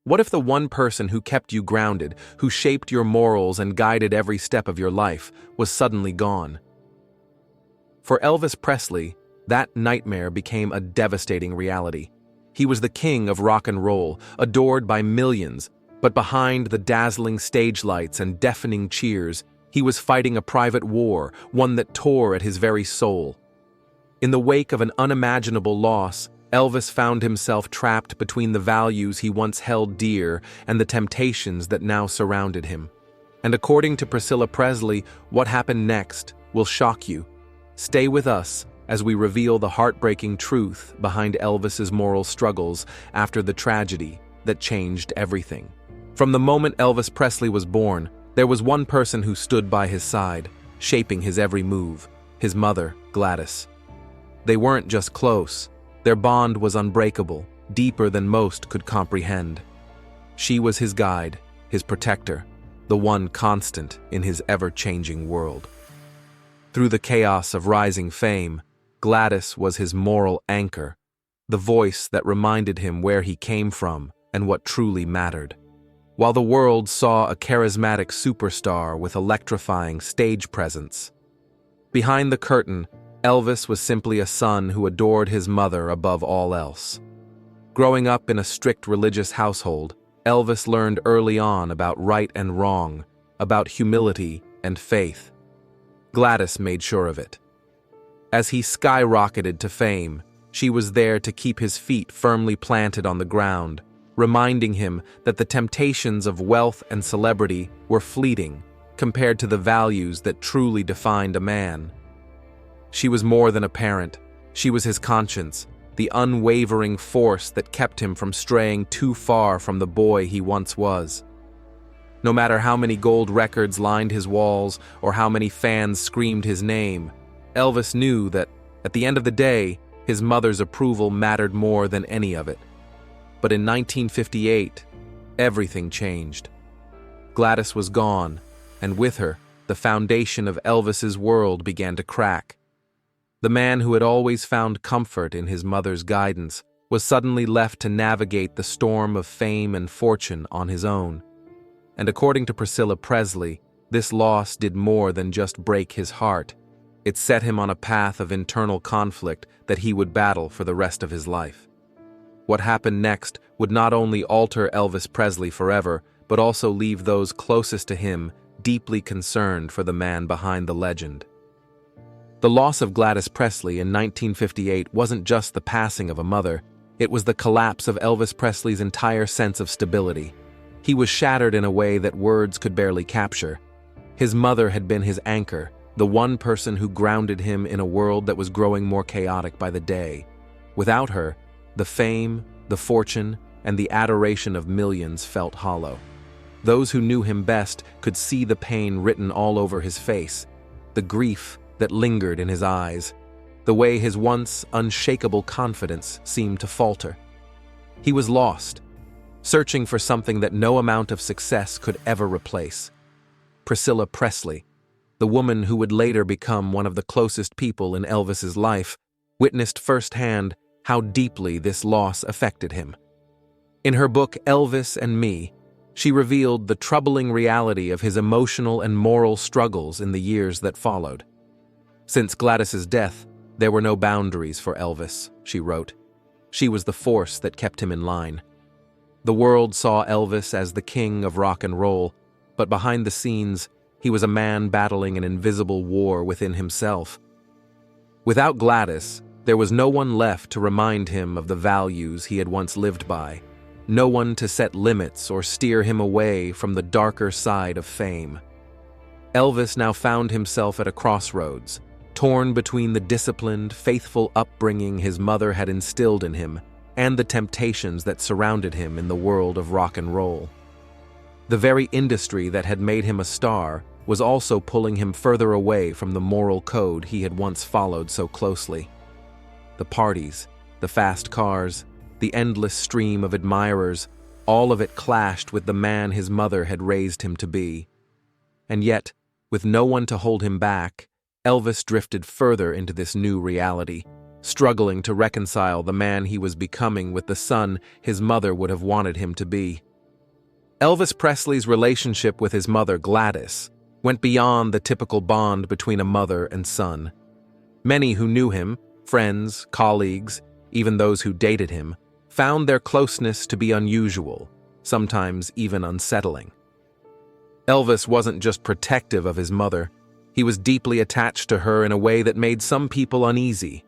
What if the one person who kept you grounded, who shaped your morals and guided every step of your life, was suddenly gone? For Elvis Presley, that nightmare became a devastating reality. He was the king of rock and roll, adored by millions, but behind the dazzling stage lights and deafening cheers, he was fighting a private war, one that tore at his very soul. In the wake of an unimaginable loss, Elvis found himself trapped between the values he once held dear and the temptations that now surrounded him. And according to Priscilla Presley, what happened next will shock you. Stay with us as we reveal the heartbreaking truth behind Elvis's moral struggles after the tragedy that changed everything. From the moment Elvis Presley was born, there was one person who stood by his side, shaping his every move: his mother, Gladys. They weren't just close. Their bond was unbreakable, deeper than most could comprehend. She was his guide, his protector, the one constant in his ever-changing world. Through the chaos of rising fame, Gladys was his moral anchor, the voice that reminded him where he came from and what truly mattered. While the world saw a charismatic superstar with electrifying stage presence, behind the curtain, Elvis was simply a son who adored his mother above all else. Growing up in a strict religious household, Elvis learned early on about right and wrong, about humility and faith. Gladys made sure of it. As he skyrocketed to fame, she was there to keep his feet firmly planted on the ground, reminding him that the temptations of wealth and celebrity were fleeting compared to the values that truly defined a man. She was more than a parent. She was his conscience, the unwavering force that kept him from straying too far from the boy he once was. No matter how many gold records lined his walls or how many fans screamed his name, Elvis knew that, at the end of the day, his mother's approval mattered more than any of it. But in 1958, everything changed. Gladys was gone, and with her, the foundation of Elvis's world began to crack. The man who had always found comfort in his mother's guidance was suddenly left to navigate the storm of fame and fortune on his own. And according to Priscilla Presley, this loss did more than just break his heart. It set him on a path of internal conflict that he would battle for the rest of his life. What happened next would not only alter Elvis Presley forever, but also leave those closest to him deeply concerned for the man behind the legend. The loss of Gladys Presley in 1958 wasn't just the passing of a mother, it was the collapse of Elvis Presley's entire sense of stability. He was shattered in a way that words could barely capture. His mother had been his anchor, the one person who grounded him in a world that was growing more chaotic by the day. Without her, the fame, the fortune, and the adoration of millions felt hollow. Those who knew him best could see the pain written all over his face, the grief that lingered in his eyes, the way his once unshakable confidence seemed to falter. He was lost, searching for something that no amount of success could ever replace. Priscilla Presley, the woman who would later become one of the closest people in Elvis's life, witnessed firsthand how deeply this loss affected him. In her book Elvis and Me, she revealed the troubling reality of his emotional and moral struggles in the years that followed. Since Gladys's death, there were no boundaries for Elvis, she wrote. She was the force that kept him in line. The world saw Elvis as the king of rock and roll, but behind the scenes, he was a man battling an invisible war within himself. Without Gladys, there was no one left to remind him of the values he had once lived by, no one to set limits or steer him away from the darker side of fame. Elvis now found himself at a crossroads, torn between the disciplined, faithful upbringing his mother had instilled in him and the temptations that surrounded him in the world of rock and roll. The very industry that had made him a star was also pulling him further away from the moral code he had once followed so closely. The parties, the fast cars, the endless stream of admirers, all of it clashed with the man his mother had raised him to be. And yet, with no one to hold him back, Elvis drifted further into this new reality, struggling to reconcile the man he was becoming with the son his mother would have wanted him to be. Elvis Presley's relationship with his mother, Gladys, went beyond the typical bond between a mother and son. Many who knew him, friends, colleagues, even those who dated him, found their closeness to be unusual, sometimes even unsettling. Elvis wasn't just protective of his mother, he was deeply attached to her in a way that made some people uneasy.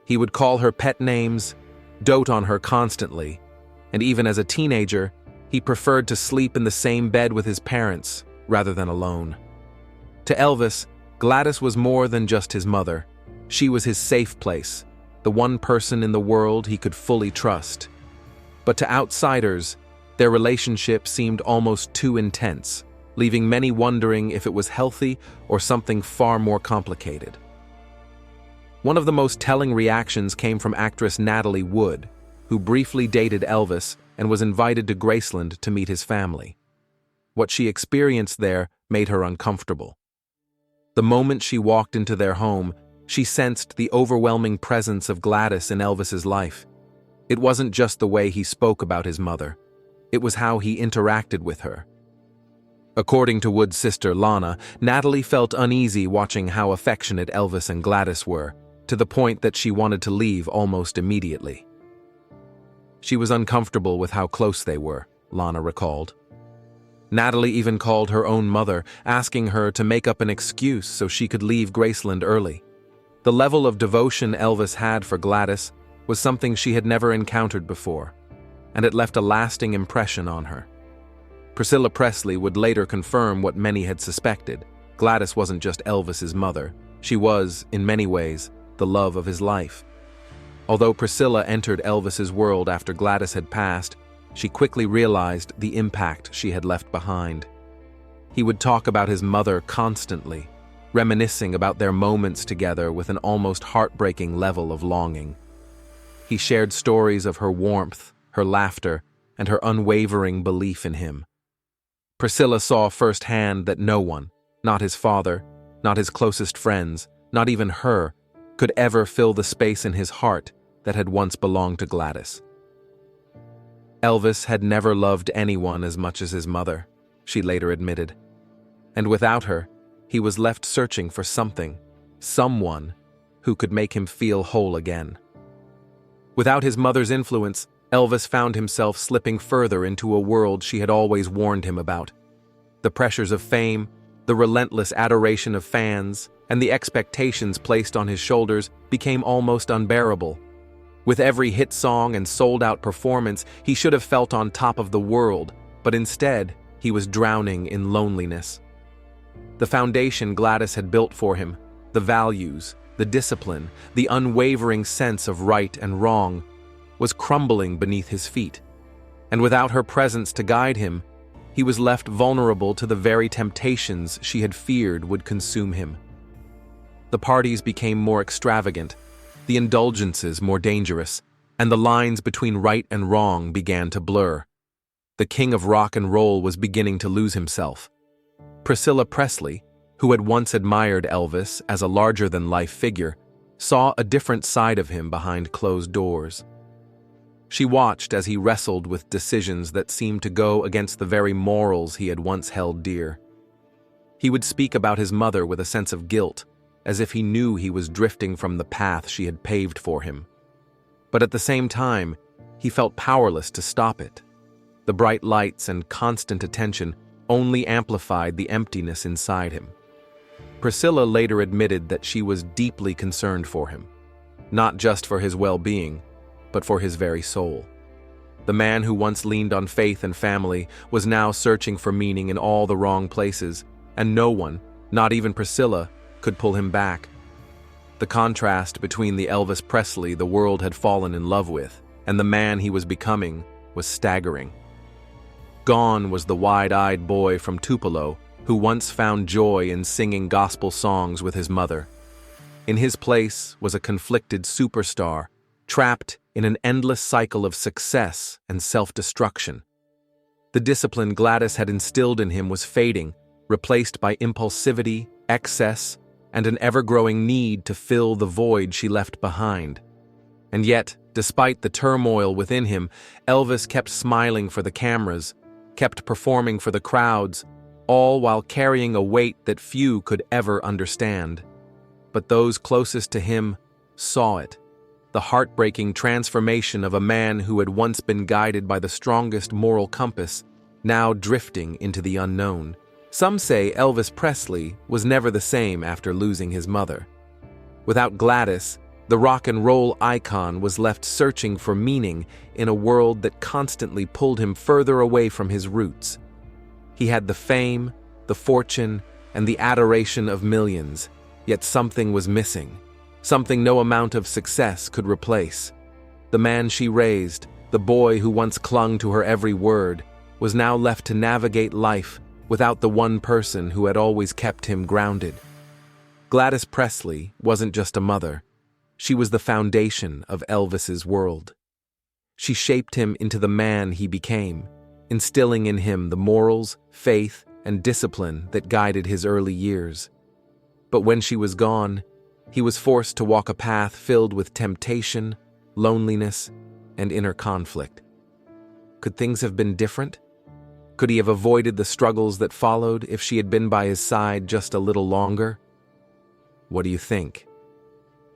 He would call her pet names, dote on her constantly, and even as a teenager, he preferred to sleep in the same bed with his parents rather than alone. To Elvis, Gladys was more than just his mother. She was his safe place, the one person in the world he could fully trust. But to outsiders, their relationship seemed almost too intense, leaving many wondering if it was healthy or something far more complicated. One of the most telling reactions came from actress Natalie Wood, who briefly dated Elvis and was invited to Graceland to meet his family. What she experienced there made her uncomfortable. The moment she walked into their home, she sensed the overwhelming presence of Gladys in Elvis's life. It wasn't just the way he spoke about his mother, it was how he interacted with her. According to Wood's sister Lana, Natalie felt uneasy watching how affectionate Elvis and Gladys were, to the point that she wanted to leave almost immediately. She was uncomfortable with how close they were, Lana recalled. Natalie even called her own mother, asking her to make up an excuse so she could leave Graceland early. The level of devotion Elvis had for Gladys was something she had never encountered before, and it left a lasting impression on her. Priscilla Presley would later confirm what many had suspected. Gladys wasn't just Elvis's mother, she was, in many ways, the love of his life. Although Priscilla entered Elvis's world after Gladys had passed, she quickly realized the impact she had left behind. He would talk about his mother constantly, reminiscing about their moments together with an almost heartbreaking level of longing. He shared stories of her warmth, her laughter, and her unwavering belief in him. Priscilla saw firsthand that no one, not his father, not his closest friends, not even her, could ever fill the space in his heart that had once belonged to Gladys. Elvis had never loved anyone as much as his mother, she later admitted. And without her, he was left searching for something, someone, who could make him feel whole again. Without his mother's influence, Elvis found himself slipping further into a world she had always warned him about. The pressures of fame, the relentless adoration of fans, and the expectations placed on his shoulders became almost unbearable. With every hit song and sold-out performance, he should have felt on top of the world, but instead, he was drowning in loneliness. The foundation Gladys had built for him, the values, the discipline, the unwavering sense of right and wrong, was crumbling beneath his feet. And without her presence to guide him, he was left vulnerable to the very temptations she had feared would consume him. The parties became more extravagant, the indulgences more dangerous, and the lines between right and wrong began to blur. The king of rock and roll was beginning to lose himself. Priscilla Presley, who had once admired Elvis as a larger-than-life figure, saw a different side of him behind closed doors. She watched as he wrestled with decisions that seemed to go against the very morals he had once held dear. He would speak about his mother with a sense of guilt, as if he knew he was drifting from the path she had paved for him. But at the same time, he felt powerless to stop it. The bright lights and constant attention only amplified the emptiness inside him. Priscilla later admitted that she was deeply concerned for him, not just for his well-being, but for his very soul. The man who once leaned on faith and family was now searching for meaning in all the wrong places, and no one, not even Priscilla, could pull him back. The contrast between the Elvis Presley the world had fallen in love with and the man he was becoming was staggering. Gone was the wide-eyed boy from Tupelo who once found joy in singing gospel songs with his mother. In his place was a conflicted superstar, trapped in an endless cycle of success and self-destruction. The discipline Gladys had instilled in him was fading, replaced by impulsivity, excess, and an ever-growing need to fill the void she left behind. And yet, despite the turmoil within him, Elvis kept smiling for the cameras, kept performing for the crowds, all while carrying a weight that few could ever understand. But those closest to him saw it, the heartbreaking transformation of a man who had once been guided by the strongest moral compass, now drifting into the unknown. Some say Elvis Presley was never the same after losing his mother. Without Gladys, the rock and roll icon was left searching for meaning in a world that constantly pulled him further away from his roots. He had the fame, the fortune, and the adoration of millions, yet something was missing, something no amount of success could replace. The man she raised, the boy who once clung to her every word, was now left to navigate life without the one person who had always kept him grounded. Gladys Presley wasn't just a mother. She was the foundation of Elvis's world. She shaped him into the man he became, instilling in him the morals, faith, and discipline that guided his early years. But when she was gone, he was forced to walk a path filled with temptation, loneliness, and inner conflict. Could things have been different? Could he have avoided the struggles that followed if she had been by his side just a little longer? What do you think?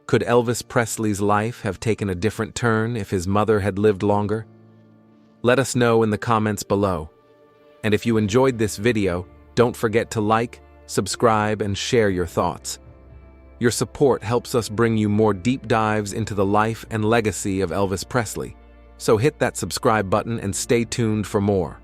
Could Elvis Presley's life have taken a different turn if his mother had lived longer? Let us know in the comments below. And if you enjoyed this video, don't forget to like, subscribe, and share your thoughts. Your support helps us bring you more deep dives into the life and legacy of Elvis Presley. So hit that subscribe button and stay tuned for more.